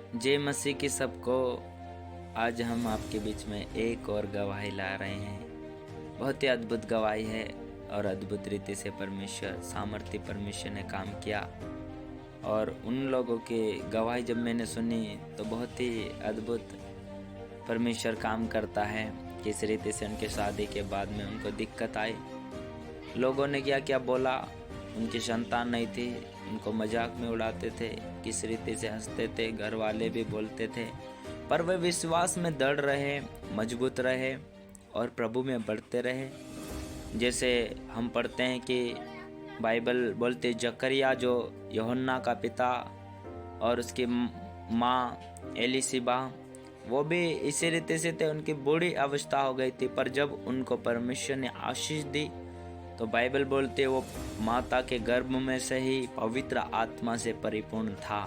जय मसीह की सबको। आज हम आपके बीच में एक और गवाही ला रहे हैं। बहुत ही अद्भुत गवाही है और अद्भुत रीति से परमेश्वर सामर्थ्य परमेश्वर ने काम किया। और उन लोगों की गवाही जब मैंने सुनी तो बहुत ही अद्भुत परमेश्वर काम करता है। किस रीति से उनके शादी के बाद में उनको दिक्कत आई, लोगों ने क्या क्या बोला, उनकी संतान नहीं थी, उनको मजाक में उड़ाते थे, किस रीति से हंसते थे, घर वाले भी बोलते थे, पर वे विश्वास में दृढ़ रहे, मजबूत रहे और प्रभु में बढ़ते रहे। जैसे हम पढ़ते हैं कि बाइबल बोलते जकरिया जो यूहन्ना का पिता और उसकी माँ एलिशिबा, वो भी इसी रीति से थे। उनकी बुरी अवस्था हो गई थी, पर जब उनको परमेश्वर ने आशीष दी तो बाइबल बोलते वो माता के गर्भ में से ही पवित्र आत्मा से परिपूर्ण था।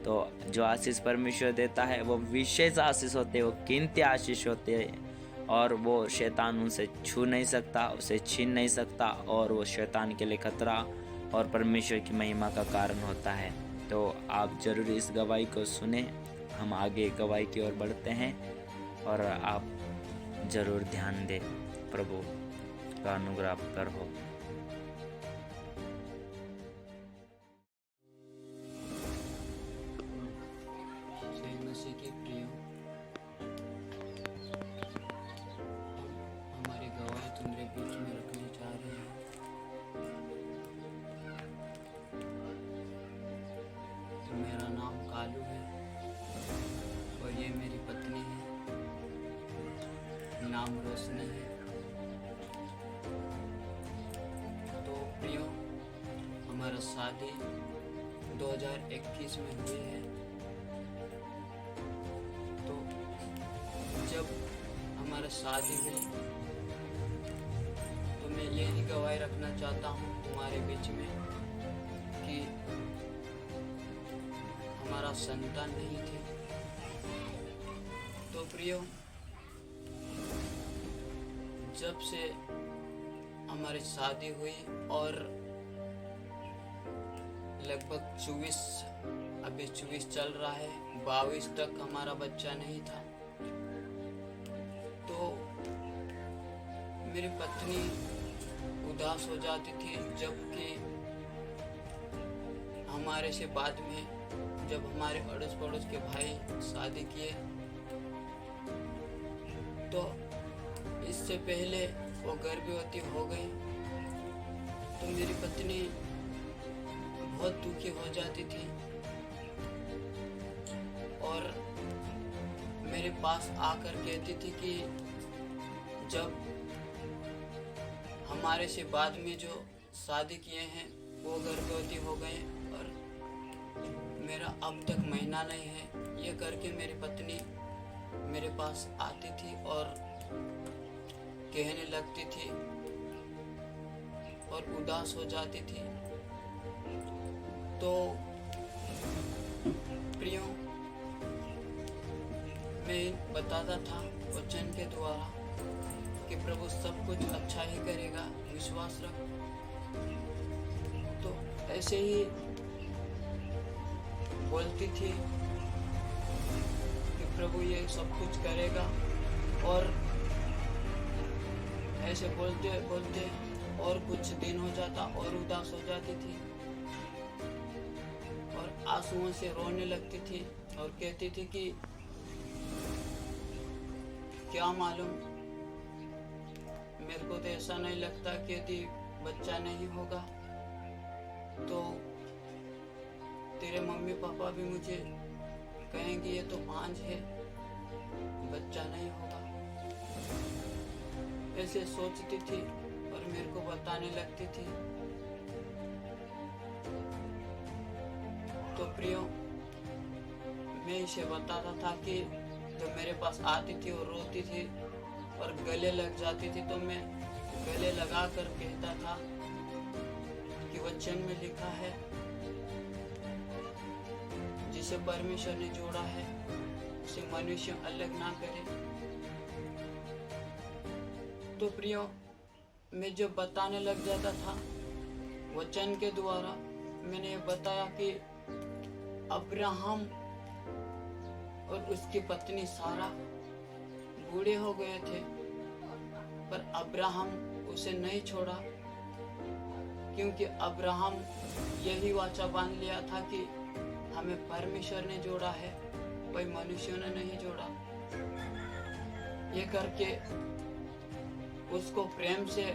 तो जो आशीष परमेश्वर देता है वो विशेष आशीष होते हैं, वो कीमती आशीष होते हैं और वो शैतान उनसे छू नहीं सकता, उसे छीन नहीं सकता और वो शैतान के लिए खतरा और परमेश्वर की महिमा का कारण होता है। तो आप जरूर इस गवाही को सुने। हम आगे गवाही की ओर बढ़ते हैं और आप जरूर ध्यान दें। प्रभु का अनुग्रह पर हो। मसीह के प्रिय, हमारी गवाही तुम्हारे बीच में रखने जा रहे हैं। मेरा नाम कालू है और ये मेरी पत्नी है, नाम रोशनी है। तो प्रियो, हमारा शादी 2021 में हुई है। तो जब हमारा शादी हुई तो मैं यही गवाही रखना चाहता हूँ तुम्हारे बीच में कि हमारा संतान नहीं थे। तो प्रियो, जब से हमारी शादी हुई और लगभग 24 चल रहा है, 22 तक हमारा बच्चा नहीं था। तो मेरी पत्नी उदास हो जाती थी, जबकि हमारे से बाद में जब हमारे अड़ोस पड़ोस के भाई शादी किए तो इससे पहले वो गर्भवती हो गई। तो मेरी पत्नी बहुत दुखी हो जाती थी और मेरे पास आकर कहती थी कि जब हमारे से बाद में जो शादी किए हैं वो गर्भवती हो गए और मेरा अब तक महीना नहीं है, ये करके मेरी पत्नी मेरे पास आती थी और कहने लगती थी और उदास हो जाती थी। तो प्रियो, मैं बताता था वचन के द्वारा कि प्रभु सब कुछ अच्छा ही करेगा, विश्वास रख। तो ऐसे ही बोलती थी कि प्रभु ये सब कुछ करेगा और ऐसे बोलते बोलते और कुछ दिन हो जाता और उदास हो जाती थी और आंसुओं से रोने लगती थी और कहती थी कि क्या मालूम, मेरे को तो ऐसा नहीं लगता कि यदि बच्चा नहीं होगा तो तेरे मम्मी पापा भी मुझे कहेंगे ये तो पांच है, बच्चा नहीं होगा। ऐसे सोचती थी और मेरे को बताने लगती थी। तो प्रियो, मैं इसे बताता था कि तो मेरे पास आती थी और रोती थी और गले लग जाती थी, तो मैं गले लगा कर कहता था कि वचन में लिखा है जिसे परमेश्वर ने जोड़ा है उसे मनुष्य अलग ना करे। तो प्रियो, मैं जब बताने लग जाता था वचन के द्वारा, मैंने बताया कि अब्राहम और उसकी पत्नी सारा बूढ़े हो गए थे, पर अब्राहम उसे नहीं छोड़ा, क्योंकि अब्राहम यही वाचा बांध लिया था कि हमें परमेश्वर ने जोड़ा है, कोई मनुष्यों ने नहीं जोड़ा। ये करके उसको प्रेम से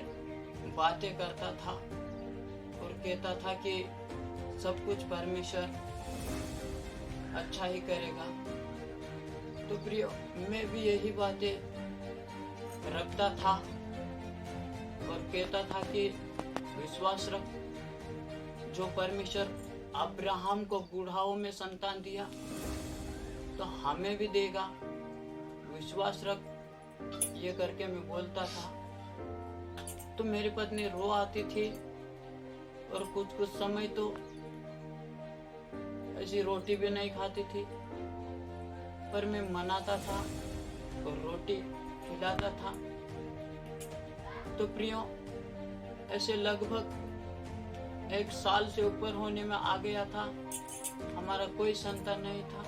बातें करता था और कहता था कि सब कुछ परमेश्वर अच्छा ही करेगा। तो प्रियो, मैं भी यही बातें रखता था और कहता था कि विश्वास रख, जो परमेश्वर अब्राहम को बुढ़ाओं में संतान दिया तो हमें भी देगा, विश्वास रख, ये करके मैं बोलता था। तो मेरी पत्नी रो आती थी और कुछ कुछ समय तो ऐसी रोटी भी नहीं खाती थी, पर मैं मनाता था और रोटी खिलाता था। तो प्रियो, ऐसे लगभग 1 साल से ऊपर होने में आ गया था, हमारा कोई संतान नहीं था।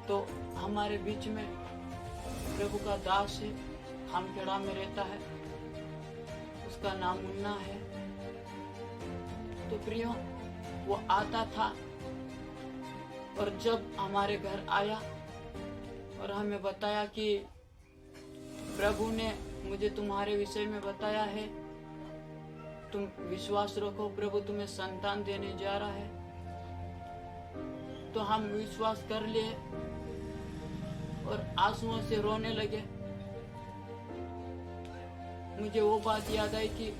तो हमारे बीच में प्रभु का दास है, खामखेड़ा में रहता है, उसका नाम मुन्ना है। तो प्रियो, वो आता था और जब हमारे घर आया और हमें बताया कि प्रभु ने मुझे तुम्हारे विषय में बताया है, तुम विश्वास रखो, प्रभु तुम्हें संतान देने जा रहा है, तो हम विश्वास कर लिए और आंसुओं से रोने लगे। मुझे वो बात याद आई कि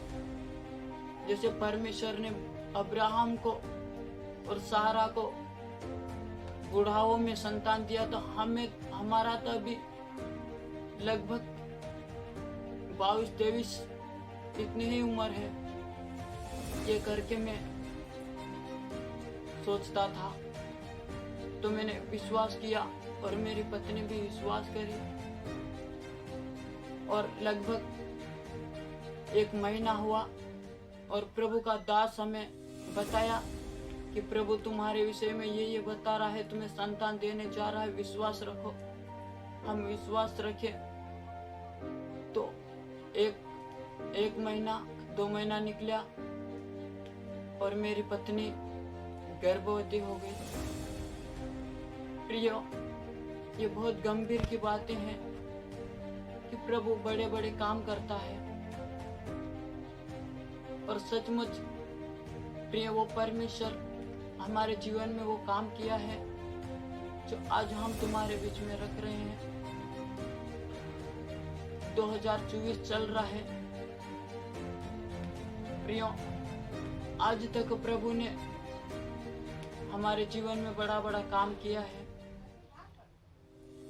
जैसे परमेश्वर ने अब्राहम को और सारा को बुढ़ाओं में संतान दिया, तो हमारा तो अभी लगभग 22-23 इतनी ही उम्र है। ये करके मैं सोचता था, तो मैंने विश्वास किया और मेरी पत्नी भी विश्वास करी, और लगभग 1 महीना हुआ और प्रभु का दास हमें बताया कि प्रभु तुम्हारे विषय में ये बता रहा है, तुम्हें संतान देने जा रहा है, विश्वास रखो। हम विश्वास रखे तो एक महीना 2 महीना निकला और मेरी पत्नी गर्भवती हो गई। प्रियो, ये बहुत गंभीर की बातें हैं कि प्रभु बड़े बड़े काम करता है, और सचमुच प्रिय, वो परमेश्वर हमारे जीवन में वो काम किया है जो आज हम तुम्हारे बीच में रख रहे हैं। 2024 चल रहा है प्रियो, आज तक प्रभु ने हमारे जीवन में बड़ा बड़ा काम किया है।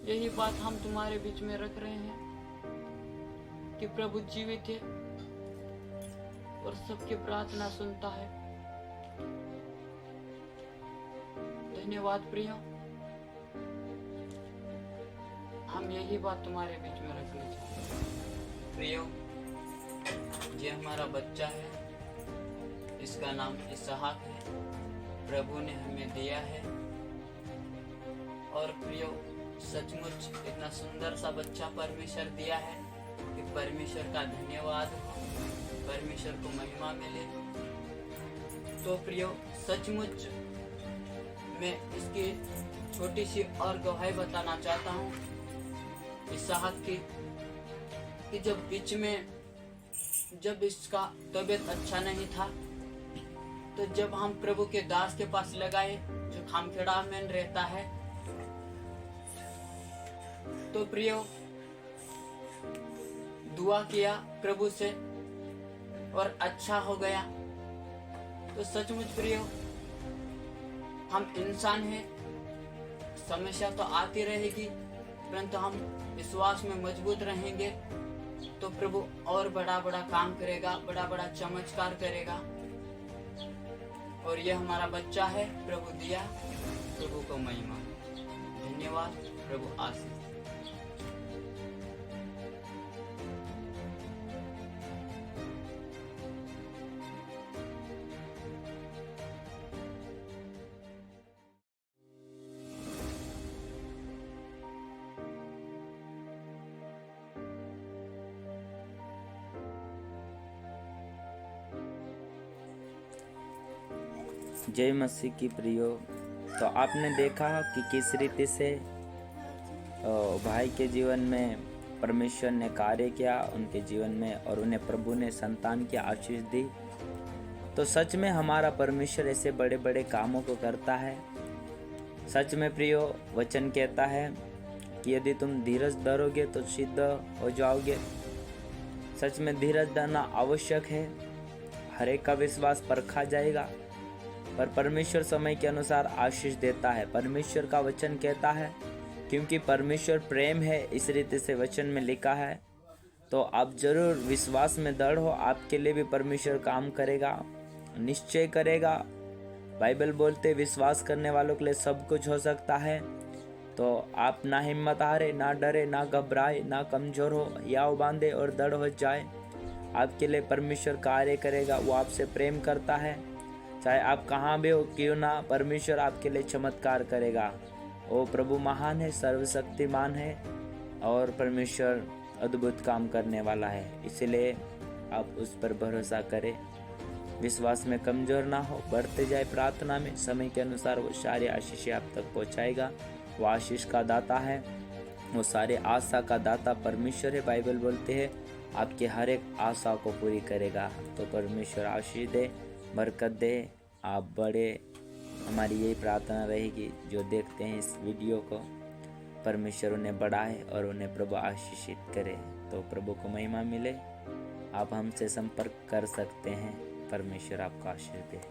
यही बात हम तुम्हारे बीच में रख रहे हैं कि प्रभु जीवित है और सबकी प्रार्थना सुनता है। धन्यवाद प्रियो, हम यही बात तुम्हारे बीच में रखनी चाहिए। प्रियो, ये हमारा बच्चा है, इसका नाम इसहाक है, प्रभु ने हमें दिया है। और प्रियो, सचमुच इतना सुंदर सा बच्चा परमेश्वर दिया है कि परमेश्वर का धन्यवाद हो, परमेश्वर को महिमा मिले। तो प्रियो, सचमुच मैं इसकी छोटी सी और गवाही बताना चाहता हूँ इसहाक की, कि जब बीच में जब इसका तबीयत अच्छा नहीं था, तो जब हम प्रभु के दास के पास लगाए जो खामखेड़ा में रहता है, तो प्रियो दुआ किया प्रभु से और अच्छा हो गया। तो सचमुच प्रियो, हम इंसान हैं, समस्या तो आती रहेगी, परंतु हम विश्वास में मजबूत रहेंगे तो प्रभु और बड़ा बड़ा काम करेगा, बड़ा बड़ा चमत्कार करेगा। और ये हमारा बच्चा है, प्रभु दिया, प्रभु को महिमा। धन्यवाद, प्रभु आशीष। जय मसीह की प्रियो। तो आपने देखा कि किस रीति से भाई के जीवन में परमेश्वर ने कार्य किया उनके जीवन में, और उन्हें प्रभु ने संतान की आशीष दी। तो सच में हमारा परमेश्वर ऐसे बड़े बड़े कामों को करता है। सच में प्रियो, वचन कहता है कि यदि तुम धीरज धरोगे तो सिद्ध हो जाओगे। सच में धीरज धरना आवश्यक है। हर एक का विश्वास परखा जाएगा, पर परमेश्वर समय के अनुसार आशीष देता है। परमेश्वर का वचन कहता है, क्योंकि परमेश्वर प्रेम है, इस रीति से वचन में लिखा है। तो आप जरूर विश्वास में दृढ़ हो, आपके लिए भी परमेश्वर काम करेगा, निश्चय करेगा। बाइबल बोलते विश्वास करने वालों के लिए सब कुछ हो सकता है। तो आप ना हिम्मत हारे, ना डरे, ना घबराए, ना कमजोर हो, याव बांधे और दृढ़ हो जाए। आपके लिए परमेश्वर कार्य करेगा। वो आपसे प्रेम करता है, चाहे आप कहाँ भी हो क्यों ना, परमेश्वर आपके लिए चमत्कार करेगा। वो प्रभु महान है, सर्वशक्तिमान है, और परमेश्वर अद्भुत काम करने वाला है। इसलिए आप उस पर भरोसा करें, विश्वास में कमजोर ना हो, बढ़ते जाए प्रार्थना में। समय के अनुसार वो सारी आशीषें आप तक पहुँचाएगा। वो आशीष का दाता है, वो सारे आशा का दाता परमेश्वर है। बाइबल बोलते हैं आपकी हर एक आशा को पूरी करेगा। तो परमेश्वर आशीष दे, बरकत दे, आप बढ़े। हमारी यही प्रार्थना रहेगी, जो देखते हैं इस वीडियो को, परमेश्वर उन्हें बढ़ाए और उन्हें प्रभु आशीषित करे। तो प्रभु को महिमा मिले। आप हमसे संपर्क कर सकते हैं। परमेश्वर आपको आशीष दे।